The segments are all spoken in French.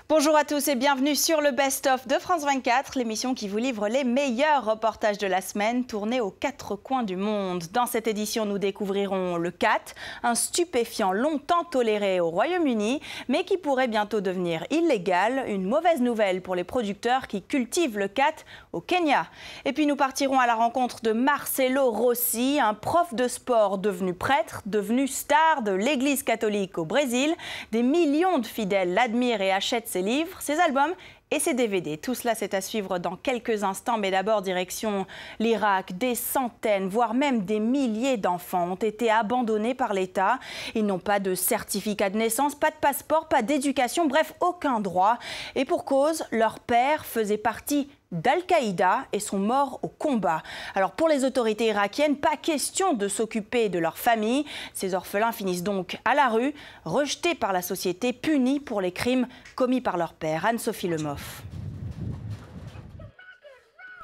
Bonjour à tous et bienvenue sur le Best of de France 24, l'émission qui vous livre les meilleurs reportages de la semaine tournés aux quatre coins du monde. Dans cette édition, nous découvrirons le khat, un stupéfiant longtemps toléré au Royaume-Uni, mais qui pourrait bientôt devenir illégal. Une mauvaise nouvelle pour les producteurs qui cultivent le khat au Kenya. Et puis nous partirons à la rencontre de Marcelo Rossi, un prof de sport devenu prêtre, devenu star de l'église catholique au Brésil. Des millions de fidèles l'admirent et achètent ses livres, ses albums et ses DVD. Tout cela, c'est à suivre dans quelques instants. Mais d'abord, direction l'Irak. Des centaines, voire même des milliers d'enfants ont été abandonnés par l'État. Ils n'ont pas de certificat de naissance, pas de passeport, pas d'éducation, bref, aucun droit. Et pour cause, leur père faisait partie d'Al-Qaïda et sont morts au combat. Alors pour les autorités irakiennes, pas question de s'occuper de leur famille. Ces orphelins finissent donc à la rue, rejetés par la société, punis pour les crimes commis par leur père. Anne-Sophie Lemoff.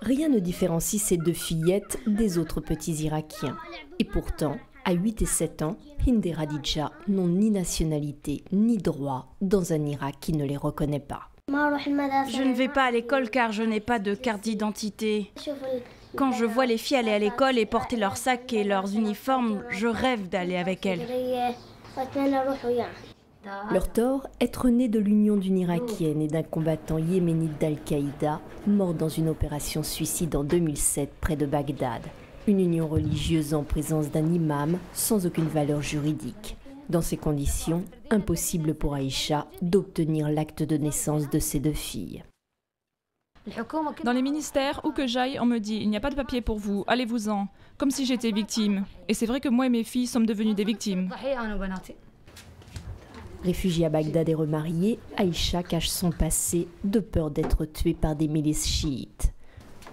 Rien ne différencie ces deux fillettes des autres petits Irakiens. Et pourtant, à 8 et 7 ans, Hind et Radija n'ont ni nationalité ni droit dans un Irak qui ne les reconnaît pas. Je ne vais pas à l'école car je n'ai pas de carte d'identité. Quand je vois les filles aller à l'école et porter leurs sacs et leurs uniformes, je rêve d'aller avec elles. Leur tort, être nés de l'union d'une Irakienne et d'un combattant yéménite d'Al-Qaïda, mort dans une opération suicide en 2007 près de Bagdad. Une union religieuse en présence d'un imam sans aucune valeur juridique. Dans ces conditions, impossible pour Aïcha d'obtenir l'acte de naissance de ses deux filles. Dans les ministères, où que j'aille, on me dit « il n'y a pas de papier pour vous, allez-vous-en », comme si j'étais victime. Et c'est vrai que moi et mes filles sommes devenues des victimes. Réfugiée à Bagdad et remariée, Aïcha cache son passé de peur d'être tuée par des milices chiites.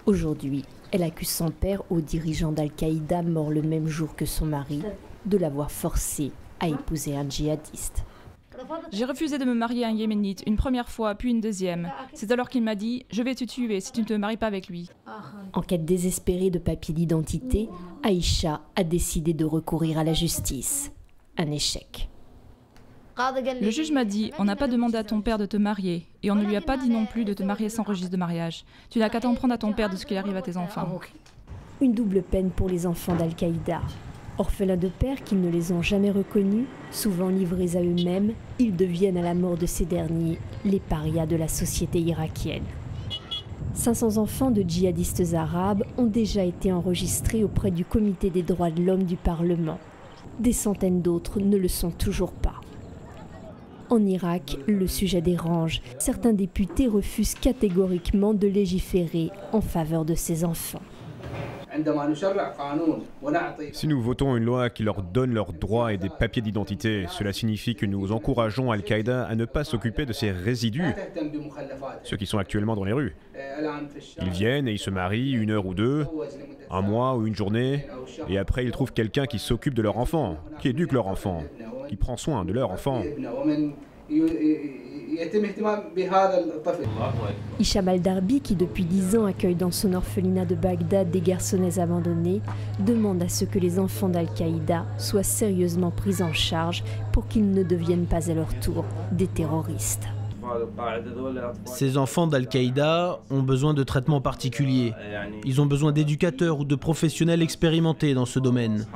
Aujourd'hui, elle accuse son père, haut dirigeant d'Al-Qaïda, mort le même jour que son mari, de l'avoir forcée à épouser un djihadiste. J'ai refusé de me marier à un yéménite une première fois, puis une deuxième. C'est alors qu'il m'a dit « je vais te tuer si tu ne te maries pas avec lui ». En quête désespérée de papiers d'identité, Aïcha a décidé de recourir à la justice. Un échec. Le juge m'a dit « on n'a pas demandé à ton père de te marier et on ne lui a pas dit non plus de te marier sans registre de mariage. Tu n'as qu'à t'en prendre à ton père de ce qui arrive à tes enfants ». Une double peine pour les enfants d'Al-Qaïda. Orphelins de pères qui ne les ont jamais reconnus, souvent livrés à eux-mêmes, ils deviennent à la mort de ces derniers les parias de la société irakienne. 500 enfants de djihadistes arabes ont déjà été enregistrés auprès du Comité des droits de l'homme du Parlement. Des centaines d'autres ne le sont toujours pas. En Irak, le sujet dérange. Certains députés refusent catégoriquement de légiférer en faveur de ces enfants. Si nous votons une loi qui leur donne leurs droits et des papiers d'identité, cela signifie que nous encourageons Al-Qaïda à ne pas s'occuper de ces résidus, ceux qui sont actuellement dans les rues. Ils viennent et ils se marient 1 heure ou 2, un mois ou une journée, et après ils trouvent quelqu'un qui s'occupe de leur enfant, qui éduque leur enfant, qui prend soin de leur enfant. Hicham Al-Darbi, qui depuis 10 ans accueille dans son orphelinat de Bagdad des garçonnettes abandonnées, demande à ce que les enfants d'Al-Qaïda soient sérieusement pris en charge pour qu'ils ne deviennent pas à leur tour des terroristes. Ces enfants d'Al-Qaïda ont besoin de traitements particuliers. Ils ont besoin d'éducateurs ou de professionnels expérimentés dans ce domaine.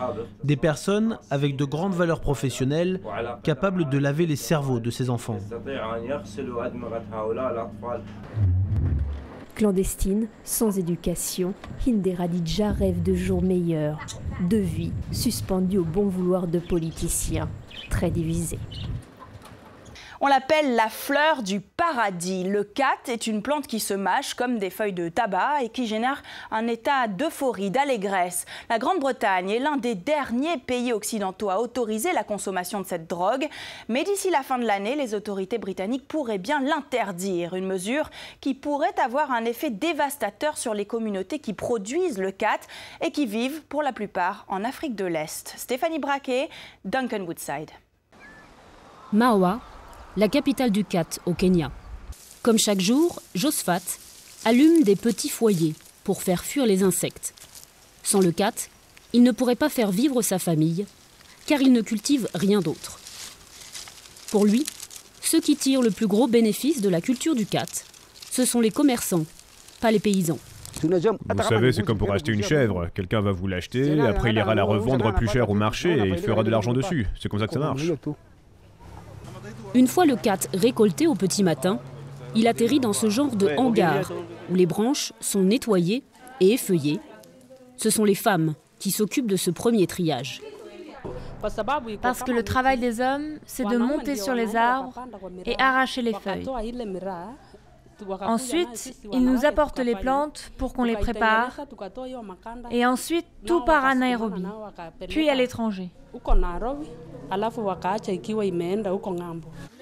Des personnes avec de grandes valeurs professionnelles, capables de laver les cerveaux de ces enfants. Clandestine, sans éducation, Hind et Radija rêvent de jours meilleurs, de vie suspendue au bon vouloir de politiciens, très divisés. On l'appelle la fleur du paradis. Le khat est une plante qui se mâche comme des feuilles de tabac et qui génère un état d'euphorie, d'allégresse. La Grande-Bretagne est l'un des derniers pays occidentaux à autoriser la consommation de cette drogue. Mais d'ici la fin de l'année, les autorités britanniques pourraient bien l'interdire. Une mesure qui pourrait avoir un effet dévastateur sur les communautés qui produisent le khat et qui vivent pour la plupart en Afrique de l'Est. Stéphanie Braquet, Duncan Woodside. Marwa, la capitale du khat au Kenya. Comme chaque jour, Josephat allume des petits foyers pour faire fuir les insectes. Sans le khat, il ne pourrait pas faire vivre sa famille, car il ne cultive rien d'autre. Pour lui, ceux qui tirent le plus gros bénéfice de la culture du khat, ce sont les commerçants, pas les paysans. Vous savez, c'est comme pour acheter une chèvre. Quelqu'un va vous l'acheter, après il ira la revendre plus cher au marché et il fera de l'argent dessus. C'est comme ça que ça marche. Une fois le khat récolté au petit matin, il atterrit dans ce genre de hangar où les branches sont nettoyées et effeuillées. Ce sont les femmes qui s'occupent de ce premier triage. Parce que le travail des hommes, c'est de monter sur les arbres et arracher les feuilles. Ensuite, ils nous apportent les plantes pour qu'on les prépare. Et ensuite, tout part en Nairobi, puis à l'étranger.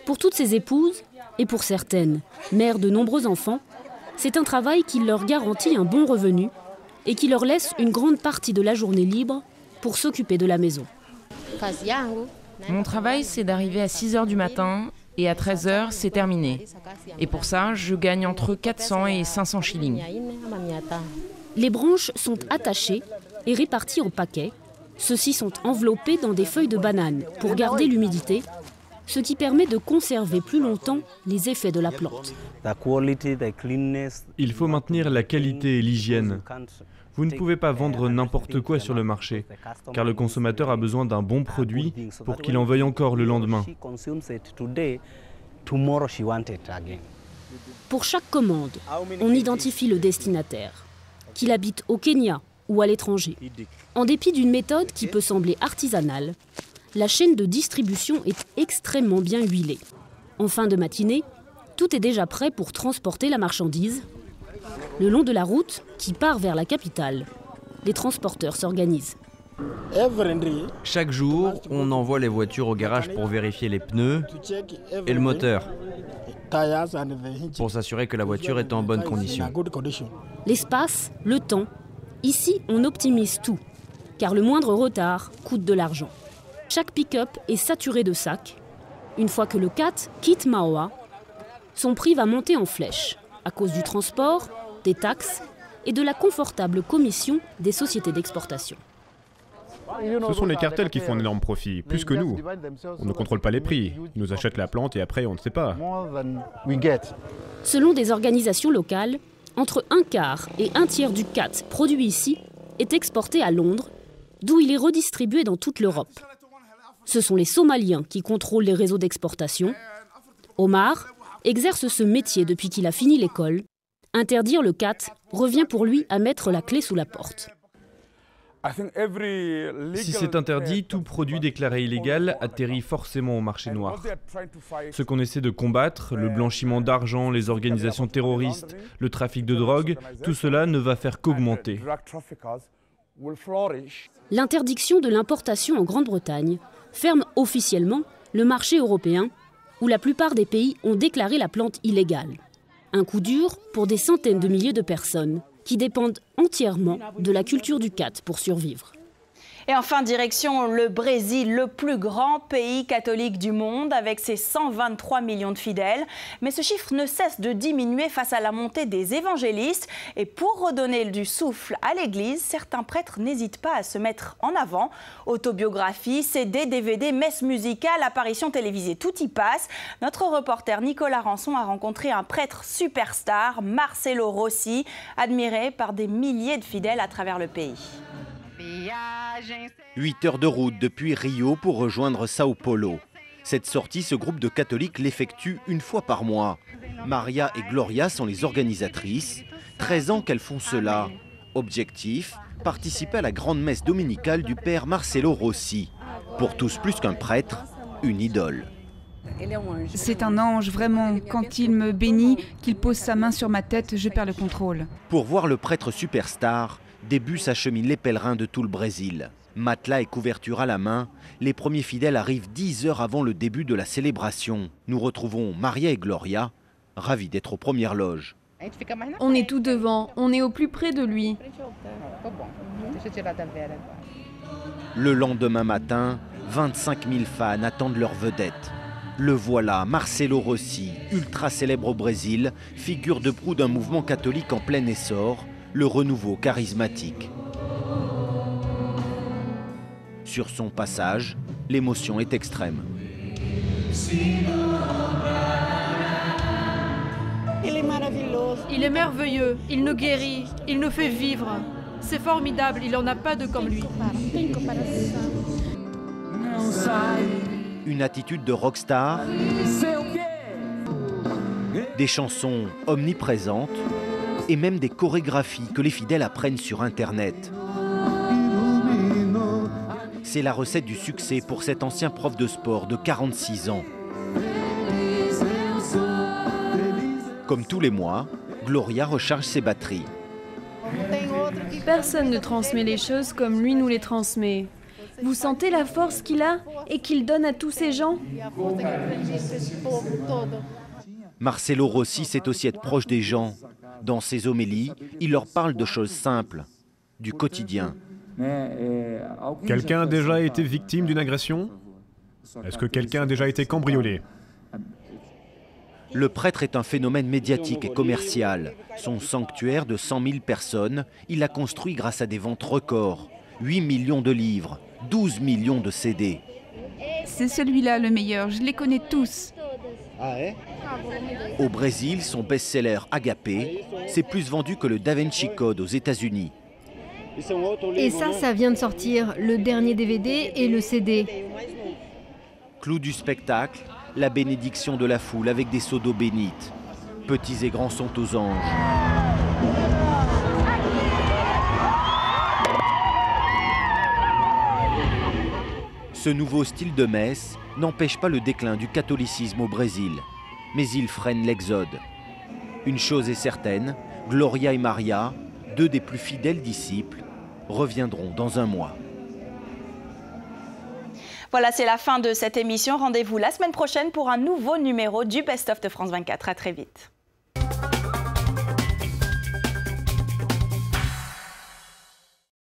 Pour toutes ces épouses, et pour certaines, mères de nombreux enfants, c'est un travail qui leur garantit un bon revenu et qui leur laisse une grande partie de la journée libre pour s'occuper de la maison. Mon travail, c'est d'arriver à 6 h du matin et à 13 h, c'est terminé. Et pour ça, je gagne entre 400 et 500 shillings. Les branches sont attachées et réparties en paquets. Ceux-ci sont enveloppés dans des feuilles de banane pour garder l'humidité, ce qui permet de conserver plus longtemps les effets de la plante. Il faut maintenir la qualité et l'hygiène. Vous ne pouvez pas vendre n'importe quoi sur le marché, car le consommateur a besoin d'un bon produit pour qu'il en veuille encore le lendemain. Pour chaque commande, on identifie le destinataire, qu'il habite au Kenya ou à l'étranger. En dépit d'une méthode qui peut sembler artisanale, la chaîne de distribution est extrêmement bien huilée. En fin de matinée, tout est déjà prêt pour transporter la marchandise. Le long de la route qui part vers la capitale, les transporteurs s'organisent. Chaque jour, on envoie les voitures au garage pour vérifier les pneus et le moteur, pour s'assurer que la voiture est en bonne condition. L'espace, le temps, ici on optimise tout, car le moindre retard coûte de l'argent. Chaque pick-up est saturé de sacs. Une fois que le khat quitte Maoa, son prix va monter en flèche, à cause du transport, des taxes et de la confortable commission des sociétés d'exportation. Ce sont les cartels qui font un énorme profit, plus que nous. On ne contrôle pas les prix. Ils nous achètent la plante et après on ne sait pas. Selon des organisations locales, entre un quart et un tiers du khat produit ici est exporté à Londres, d'où il est redistribué dans toute l'Europe. Ce sont les Somaliens qui contrôlent les réseaux d'exportation. Omar exerce ce métier depuis qu'il a fini l'école. Interdire le khat revient pour lui à mettre la clé sous la porte. Si c'est interdit, tout produit déclaré illégal atterrit forcément au marché noir. Ce qu'on essaie de combattre, le blanchiment d'argent, les organisations terroristes, le trafic de drogue, tout cela ne va faire qu'augmenter. L'interdiction de l'importation en Grande-Bretagne ferme officiellement le marché européen où la plupart des pays ont déclaré la plante illégale. Un coup dur pour des centaines de milliers de personnes qui dépendent entièrement de la culture du khat pour survivre. Et enfin, direction le Brésil, le plus grand pays catholique du monde, avec ses 123 millions de fidèles. Mais ce chiffre ne cesse de diminuer face à la montée des évangélistes. Et pour redonner du souffle à l'Église, certains prêtres n'hésitent pas à se mettre en avant. Autobiographie, CD, DVD, messe musicale, apparition télévisée, tout y passe. Notre reporter Nicolas Rançon a rencontré un prêtre superstar, Marcelo Rossi, admiré par des milliers de fidèles à travers le pays. 8 heures de route depuis Rio pour rejoindre Sao Paulo. Cette sortie, ce groupe de catholiques l'effectue une fois par mois. Maria et Gloria sont les organisatrices. 13 ans qu'elles font cela. Objectif, participer à la grande messe dominicale du père Marcelo Rossi. Pour tous plus qu'un prêtre, une idole. C'est un ange, vraiment. Quand il me bénit, qu'il pose sa main sur ma tête, je perds le contrôle. Pour voir le prêtre superstar, des bus acheminent les pèlerins de tout le Brésil. Matelas et couverture à la main, les premiers fidèles arrivent 10 heures avant le début de la célébration. Nous retrouvons Maria et Gloria, ravis d'être aux premières loges. On est tout devant, on est au plus près de lui. Le lendemain matin, 25 000 fans attendent leur vedette. Le voilà, Marcelo Rossi, ultra célèbre au Brésil, figure de proue d'un mouvement catholique en plein essor, le renouveau charismatique. Sur son passage, l'émotion est extrême. Il est merveilleux, il nous guérit, il nous fait vivre. C'est formidable, il n'en a pas de comme lui. Une attitude de rockstar, des chansons omniprésentes et même des chorégraphies que les fidèles apprennent sur Internet. C'est la recette du succès pour cet ancien prof de sport de 46 ans. Comme tous les mois, Gloria recharge ses batteries. Personne ne transmet les choses comme lui nous les transmet. Vous sentez la force qu'il a et qu'il donne à tous ces gens? Marcelo Rossi sait aussi être proche des gens. Dans ses homélies, il leur parle de choses simples, du quotidien. Quelqu'un a déjà été victime d'une agression? Est-ce que quelqu'un a déjà été cambriolé? Le prêtre est un phénomène médiatique et commercial. Son sanctuaire de 100 000 personnes, il l'a construit grâce à des ventes records. 8 millions de livres, 12 millions de CD. C'est celui-là le meilleur, je les connais tous. Au Brésil, son best-seller Agapé, c'est plus vendu que le Da Vinci Code aux États-Unis. Et ça vient de sortir, le dernier DVD et le CD. Clou du spectacle, la bénédiction de la foule avec des seaux d'eau bénite. Petits et grands sont aux anges. Ce nouveau style de messe n'empêche pas le déclin du catholicisme au Brésil, mais il freine l'exode. Une chose est certaine, Gloria et Maria, deux des plus fidèles disciples, reviendront dans un mois. Voilà, c'est la fin de cette émission. Rendez-vous la semaine prochaine pour un nouveau numéro du Best of de France 24. À très vite.